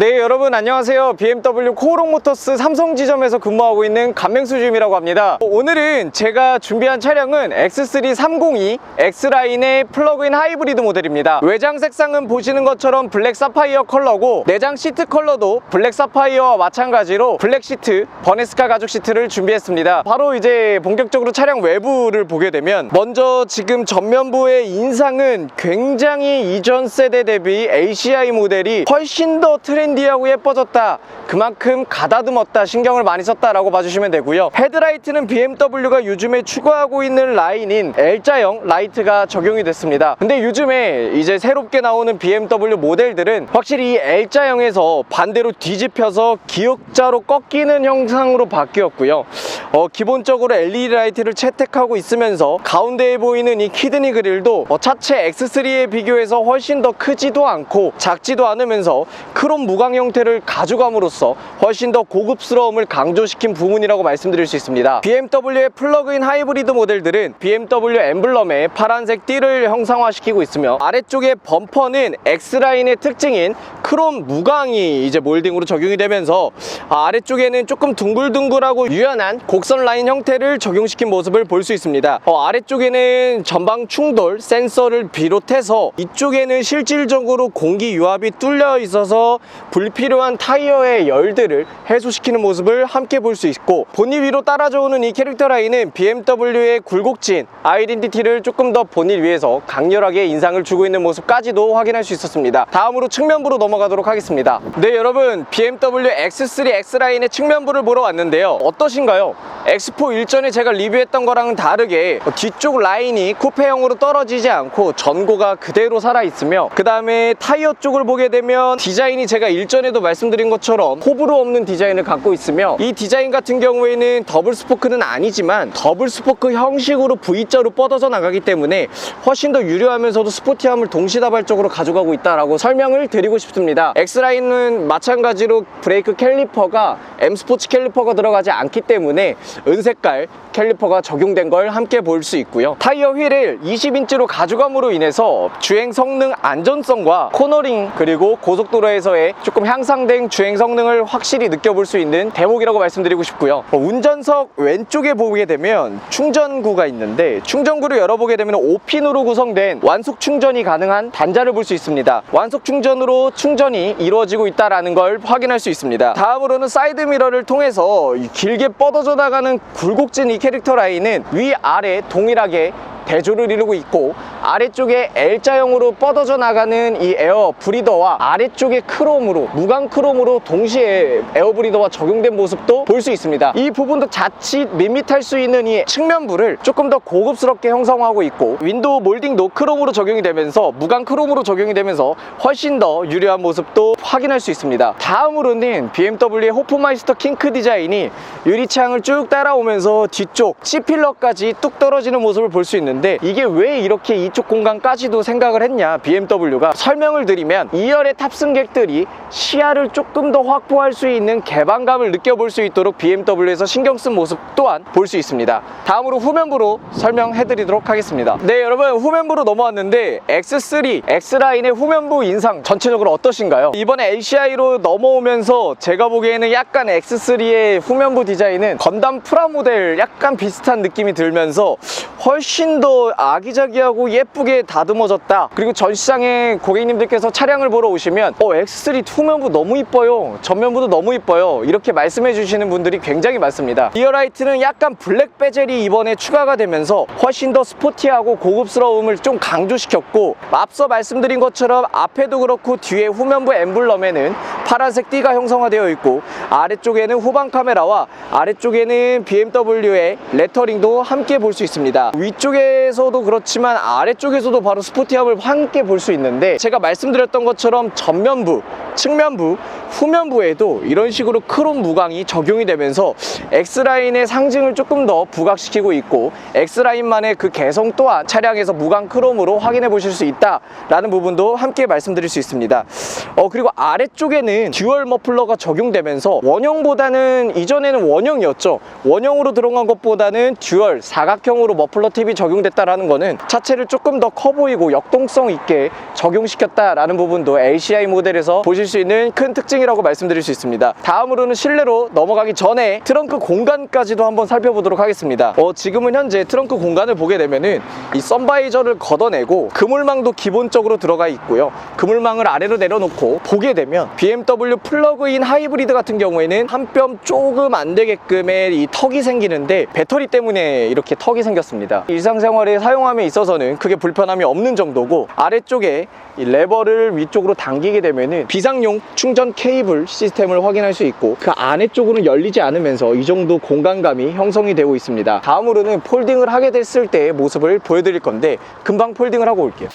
네, 여러분 안녕하세요. BMW 코오롱 모터스 삼성 지점에서 근무하고 있는 감맹수 주임이라고 합니다. 오늘은 제가 준비한 차량은 X3 302 X라인의 플러그인 하이브리드 모델입니다. 외장 색상은 보시는 것처럼 블랙 사파이어 컬러고, 내장 시트 컬러도 블랙 사파이어와 마찬가지로 블랙 시트, 버네스카 가죽 시트를 준비했습니다. 바로 이제 본격적으로 차량 외부를 보게 되면, 먼저 지금 전면부의 인상은 굉장히 이전 세대 대비 ACI 모델이 훨씬 더 트렌디하고 예뻐졌다, 그만큼 가다듬었다, 신경을 많이 썼다라고 봐주시면 되고요. 헤드라이트는 BMW가 요즘에 추구하고 있는 라인인 L자형 라이트가 적용이 됐습니다. 근데 요즘에 이제 새롭게 나오는 BMW 모델들은 확실히 이 L자형에서 반대로 뒤집혀서 기역자로 꺾이는 형상으로 바뀌었고요. 기본적으로 LED 라이트를 채택하고 있으면서 가운데에 보이는 이 키드니 그릴도 차체 X3에 비교해서 훨씬 더 크지도 않고 작지도 않으면서 크롬 무광 형태를 가져감으로써 훨씬 더 고급스러움을 강조시킨 부분이라고 말씀드릴 수 있습니다. BMW의 플러그인 하이브리드 모델들은 BMW 엠블럼에 파란색 띠를 형상화시키고 있으며, 아래쪽의 범퍼는 X라인의 특징인 크롬 무광이 이제 몰딩으로 적용이 되면서 아래쪽에는 조금 둥글둥글하고 유연한 곡선 라인 형태를 적용시킨 모습을 볼 수 있습니다. 아래쪽에는 전방 충돌 센서를 비롯해서 이쪽에는 실질적으로 공기 유압이 뚫려 있어서 불필요한 타이어의 열들을 해소시키는 모습을 함께 볼 수 있고, 보닛 위로 따라져 오는 이 캐릭터 라인은 BMW의 굴곡진 아이덴티티를 조금 더 보닛 위에서 강렬하게 인상을 주고 있는 모습까지도 확인할 수 있었습니다. 다음으로 측면부로 넘어가도록 하겠습니다. 네, 여러분, BMW X3 X라인의 측면부를 보러 왔는데요. 어떠신가요? X4 일전에 제가 리뷰했던 거랑은 다르게 뒤쪽 라인이 쿠페형으로 떨어지지 않고 전고가 그대로 살아있으며, 그 다음에 타이어 쪽을 보게 되면 디자인이 제가 일전에도 말씀드린 것처럼 호불호 없는 디자인을 갖고 있으며, 이 디자인 같은 경우에는 더블 스포크는 아니지만 더블 스포크 형식으로 V자로 뻗어져 나가기 때문에 훨씬 더 유려하면서도 스포티함을 동시다발적으로 가져가고 있다라고 설명을 드리고 싶습니다. X라인은 마찬가지로 브레이크 캘리퍼가 M 스포츠 캘리퍼가 들어가지 않기 때문에 은색깔 캘리퍼가 적용된 걸 함께 볼 수 있고요. 타이어 휠을 20인치로 가져감으로 인해서 주행 성능 안전성과 코너링 그리고 고속도로에서의 조금 향상된 주행 성능을 확실히 느껴볼 수 있는 대목이라고 말씀드리고 싶고요. 운전석 왼쪽에 보게 되면 충전구가 있는데, 충전구를 열어보게 되면 5핀으로 구성된 완속 충전이 가능한 단자를 볼 수 있습니다. 완속 충전으로 충전이 이루어지고 있다는 걸 확인할 수 있습니다. 다음으로는 사이드 미러를 통해서 길게 뻗어져 나가는 굴곡진 이 캐릭터 라인은 위아래 동일하게 대조를 이루고 있고, 아래쪽에 L자형으로 뻗어져 나가는 이 에어 브리더와 아래쪽에 크롬으로, 무광 크롬으로 동시에 에어 브리더와 적용된 모습도 볼 수 있습니다. 이 부분도 자칫 밋밋할 수 있는 이 측면부를 조금 더 고급스럽게 형성하고 있고, 윈도우 몰딩도 크롬으로 적용이 되면서, 무광 크롬으로 적용이 되면서 훨씬 더 유려한 모습도 확인할 수 있습니다. 다음으로는 BMW의 호프마이스터 킹크 디자인이 유리창을 쭉 따라오면서 뒤쪽 C필러까지 뚝 떨어지는 모습을 볼 수 있는데, 이게 왜 이렇게 이쪽 공간까지도 생각을 했냐, BMW가 설명을 드리면, 2열의 탑승객들이 시야를 조금 더 확보할 수 있는 개방감을 느껴볼 수 있도록 BMW에서 신경 쓴 모습 또한 볼 수 있습니다. 다음으로 후면부로 설명해 드리도록 하겠습니다. 네, 여러분, 후면부로 넘어왔는데 X3 X라인의 후면부 인상 전체적으로 어떠신가요? 이번에 ACI로 넘어오면서 제가 보기에는 약간 X3의 후면부 디자인은 건담 프라모델 약간 비슷한 느낌이 들면서 훨씬 더 아기자기하고 예쁘게 다듬어졌다. 그리고 전시장에 고객님들께서 차량을 보러 오시면 X3 후면부 너무 이뻐요, 전면부도 너무 이뻐요, 이렇게 말씀해 주시는 분들이 굉장히 많습니다. 리어라이트는 약간 블랙 베젤이 이번에 추가가 되면서 훨씬 더 스포티하고 고급스러움을 좀 강조시켰고, 앞서 말씀드린 것처럼 앞에도 그렇고 뒤에 후면부 엠블럼에는 파란색 띠가 형성화되어 있고, 아래쪽에는 후방 카메라와 아래쪽에는 BMW의 레터링도 함께 볼 수 있습니다. 위쪽에서도 그렇지만 아래쪽에서도 바로 스포티함을 함께 볼 수 있는데, 제가 말씀드렸던 것처럼 전면부, 측면부, 후면부에도 이런 식으로 크롬 무광이 적용이 되면서 X라인의 상징을 조금 더 부각시키고 있고, X라인만의 그 개성 또한 차량에서 무광 크롬으로 확인해 보실 수 있다라는 부분도 함께 말씀드릴 수 있습니다. 그리고 아래쪽에는 듀얼 머플러가 적용되면서, 원형보다는, 이전에는 원형이었죠, 원형으로 들어간 것보다는 듀얼 사각형으로 머플러 팁이 적용됐다라는 거는 차체를 조금 더 커 보이고 역동성 있게 적용시켰다라는 부분도 ACI 모델에서 보실 느끼실 수 있는 큰 특징이라고 말씀드릴 수 있습니다. 다음으로는 실내로 넘어가기 전에 트렁크 공간까지도 한번 살펴보도록 하겠습니다. 지금은 현재 트렁크 공간을 보게 되면은 이 선바이저를 걷어내고 그물망도 기본적으로 들어가 있고요. 그물망을 아래로 내려놓고 보게 되면 BMW 플러그인 하이브리드 같은 경우에는 한 뼘 조금 안 되게끔의 이 턱이 생기는데 배터리 때문에 이렇게 턱이 생겼습니다. 일상생활에 사용함에 있어서는 크게 불편함이 없는 정도고, 아래쪽에 이 레버를 위쪽으로 당기게 되면은 비상용 충전 케이블 시스템을 확인할 수 있고, 그 안에 쪽으로는 열리지 않으면서 이 정도 공간감이 형성이 되고 있습니다. 다음으로는 폴딩을 하게 됐을 때의 모습을 보여드릴 건데, 금방 폴딩을 하고 올게요.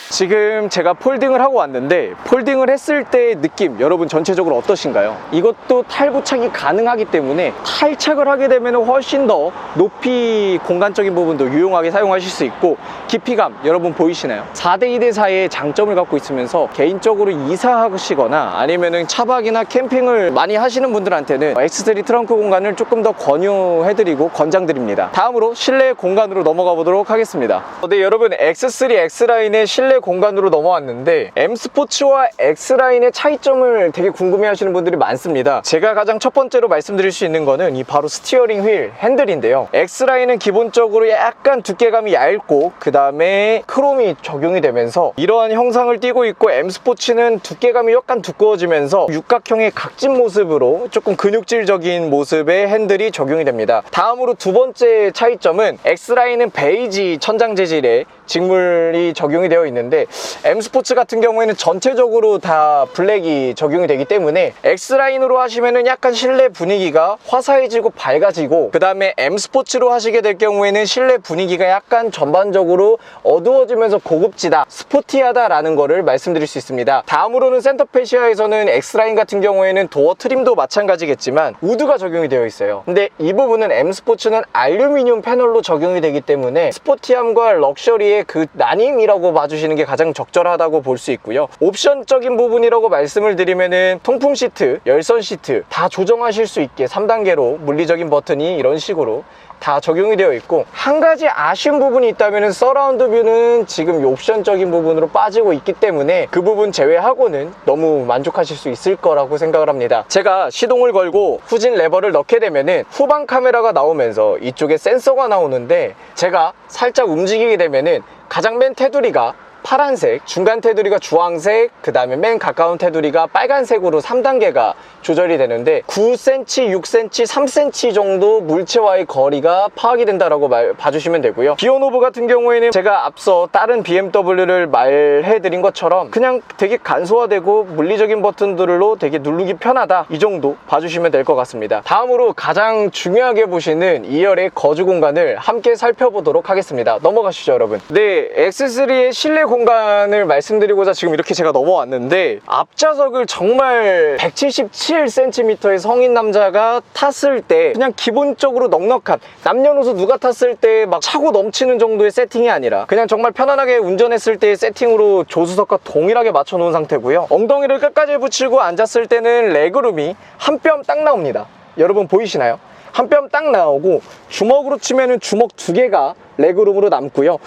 지금 제가 폴딩을 하고 왔는데, 폴딩을 했을 때의 느낌 여러분 전체적으로 어떠신가요? 이것도 탈부착이 가능하기 때문에 탈착을 하게 되면 훨씬 더 높이 공간적인 부분도 유용하게 사용하실 수 있고, 깊이감 여러분 보이시나요? 4대 2대 4의 장점을 갖고 있으면서 개인적으로 이사하시거나 아니면은 차박이나 캠핑을 많이 하시는 분들한테는 X3 트렁크 공간을 조금 더 권유해드리고 권장드립니다. 다음으로 실내 공간으로 넘어가 보도록 하겠습니다. 네, 여러분 X3 X라인의 실내 공간으로 넘어왔는데, M스포츠와 X라인의 차이점을 되게 궁금해 하시는 분들이 많습니다. 제가 가장 첫 번째로 말씀드릴 수 있는 거는 이 바로 스티어링 휠 핸들인데요. X라인은 기본적으로 약간 두께감이 얇고 그 다음에 크롬이 적용이 되면서 이러한 형상을 띠고 있고, M스포츠는 두께감이 약간 두꺼워지면서 육각형의 각진 모습으로 조금 근육질적인 모습의 핸들이 적용이 됩니다. 다음으로 두 번째 차이점은 X라인은 베이지 천장 재질의 직물이 적용이 되어 있는데, M스포츠 같은 경우에는 전체적으로 다 블랙이 적용이 되기 때문에 X라인으로 하시면은 약간 실내 분위기가 화사해지고 밝아지고, 그 다음에 M스포츠로 하시게 될 경우에는 실내 분위기가 약간 전반적으로 어두워지면서 고급지다, 스포티하다 라는 거를 말씀드릴 수 있습니다. 다음으로는 센터페시아에서는 X라인 같은 경우에는 도어 트림도 마찬가지겠지만 우드가 적용이 되어 있어요. 근데 이 부분은 M스포츠는 알루미늄 패널로 적용이 되기 때문에 스포티함과 럭셔리의 그 나님이라고 봐주시는 게 가장 적절하다고 볼 수 있고요. 옵션적인 부분이라고 말씀을 드리면은 통풍 시트, 열선 시트 다 조정하실 수 있게 3단계로 물리적인 버튼이 이런 식으로 다 적용이 되어 있고, 한 가지 아쉬운 부분이 있다면 서라운드 뷰는 지금 옵션적인 부분으로 빠지고 있기 때문에 그 부분 제외하고는 너무 만족하실 수 있을 거라고 생각을 합니다. 제가 시동을 걸고 후진 레버를 넣게 되면은 후방 카메라가 나오면서 이쪽에 센서가 나오는데, 제가 살짝 움직이게 되면은 가장 맨 테두리가 파란색, 중간 테두리가 주황색, 그 다음에 맨 가까운 테두리가 빨간색으로 3단계가 조절이 되는데 9cm, 6cm, 3cm 정도 물체와의 거리가 파악이 된다라고 봐주시면 되고요. 비오노브 같은 경우에는 제가 앞서 다른 BMW를 말해드린 것처럼 그냥 되게 간소화되고 물리적인 버튼들로 되게 누르기 편하다, 이 정도 봐주시면 될 것 같습니다. 다음으로 가장 중요하게 보시는 2열의 거주 공간을 함께 살펴보도록 하겠습니다. 넘어가시죠 여러분. 네, X3의 실내 공간을 말씀드리고자 지금 이렇게 제가 넘어왔는데, 앞좌석을 정말 177cm의 성인 남자가 탔을 때 그냥 기본적으로 넉넉한, 남녀노소 누가 탔을 때 막 차고 넘치는 정도의 세팅이 아니라 그냥 정말 편안하게 운전했을 때의 세팅으로 조수석과 동일하게 맞춰 놓은 상태고요. 엉덩이를 끝까지 붙이고 앉았을 때는 레그룸이 한 뼘 딱 나옵니다. 여러분 보이시나요? 한 뼘 딱 나오고, 주먹으로 치면은 주먹 2개가 레그룸으로 남고요.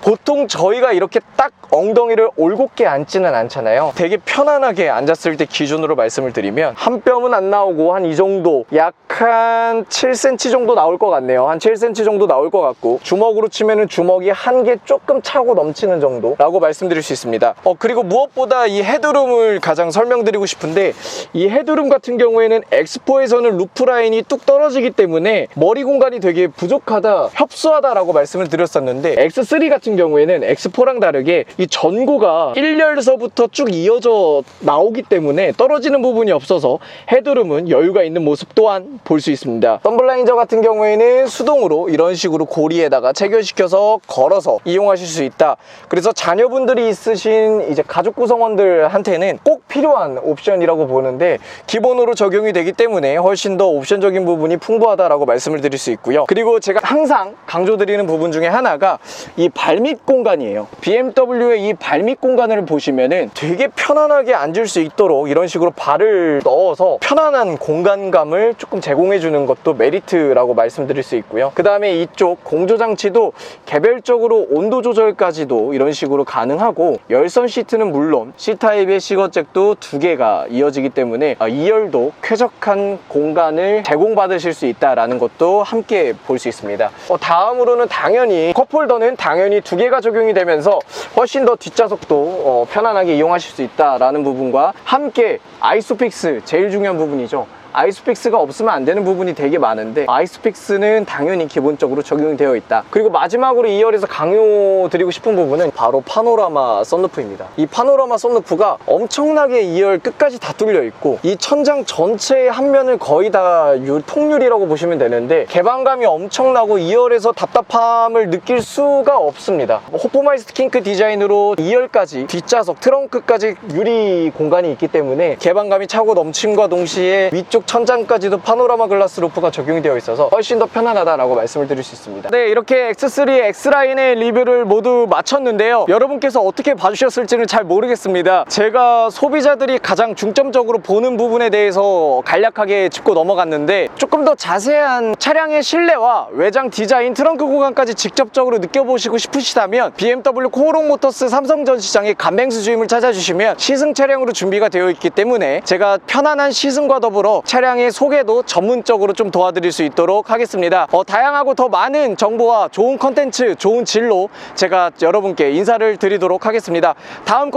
보통 저희가 이렇게 딱 엉덩이를 올곧게 앉지는 않잖아요. 되게 편안하게 앉았을 때 기준으로 말씀을 드리면 한 뼘은 안 나오고 한 이 정도, 약 한 7cm 정도 나올 것 같네요. 한 7cm 정도 나올 것 같고, 주먹으로 치면은 주먹이 한 개 조금 차고 넘치는 정도라고 말씀드릴 수 있습니다. 그리고 무엇보다 이 헤드룸을 가장 설명드리고 싶은데, 이 헤드룸 같은 경우에는 X4에서는 루프 라인이 뚝 떨어지기 때문에 머리 공간이 되게 부족하다, 협소하다라고 말씀을 드렸었는데, X3 같은 경우에는 X4랑 다르게 이 전고가 1열서부터 쭉 이어져 나오기 때문에 떨어지는 부분이 없어서 헤드룸은 여유가 있는 모습 또한 볼 수 있습니다. 덤블라이저 같은 경우에는 수동으로 이런 식으로 고리에다가 체결시켜서 걸어서 이용하실 수 있다. 그래서 자녀분들이 있으신 이제 가족 구성원들한테는 꼭 필요한 옵션이라고 보는데, 기본으로 적용이 되기 때문에 훨씬 더 옵션적인 부분이 풍부하다라고 말씀을 드릴 수 있고요. 그리고 제가 항상 강조드리는 부분 중에 하나가 이 발밑 공간이에요. BMW 후에 이 발밑 공간을 보시면은 되게 편안하게 앉을 수 있도록 이런 식으로 발을 넣어서 편안한 공간감을 조금 제공해 주는 것도 메리트라고 말씀드릴 수 있고요. 그 다음에 이쪽 공조 장치도 개별적으로 온도 조절까지도 이런 식으로 가능하고, 열선 시트는 물론 C타입의 시거잭도 2개가 이어지기 때문에 2열도 쾌적한 공간을 제공받으실 수 있다는 것도 함께 볼 수 있습니다. 다음으로는 당연히 컵홀더는 당연히 2개가 적용이 되면서 훨씬 더 뒷좌석도 편안하게 이용하실 수 있다는 부분과 함께 아이소픽스, 제일 중요한 부분이죠. 아이소픽스가 없으면 안 되는 부분이 되게 많은데 아이소픽스는 당연히 기본적으로 적용이 되어 있다. 그리고 마지막으로 2열에서 강요드리고 싶은 부분은 바로 파노라마 썬루프입니다. 이 파노라마 썬루프가 엄청나게 2열 끝까지 다 뚫려 있고, 이 천장 전체의 한 면을 거의 다 통유리라고 보시면 되는데 개방감이 엄청나고 2열에서 답답함을 느낄 수가 없습니다. 호프마이스트 킹크 디자인으로 2열까지 뒷좌석 트렁크까지 유리 공간이 있기 때문에 개방감이 차고 넘침과 동시에 위쪽 천장까지도 파노라마 글라스 루프가 적용이 되어 있어서 훨씬 더 편안하다라고 말씀을 드릴 수 있습니다. 네, 이렇게 X3 X라인의 리뷰를 모두 마쳤는데요. 여러분께서 어떻게 봐주셨을지는 잘 모르겠습니다. 제가 소비자들이 가장 중점적으로 보는 부분에 대해서 간략하게 짚고 넘어갔는데, 조금 더 자세한 차량의 실내와 외장 디자인, 트렁크 공간까지 직접적으로 느껴보시고 싶으시다면 BMW 코오롱 모터스 삼성 전시장의 간맹수 주임을 찾아주시면 시승 차량으로 준비가 되어 있기 때문에 제가 편안한 시승과 더불어 차량의 소개도 전문적으로 좀 도와드릴 수 있도록 하겠습니다. 다양하고 더 많은 정보와 좋은 컨텐츠, 좋은 질로 제가 여러분께 인사를 드리도록 하겠습니다. 다음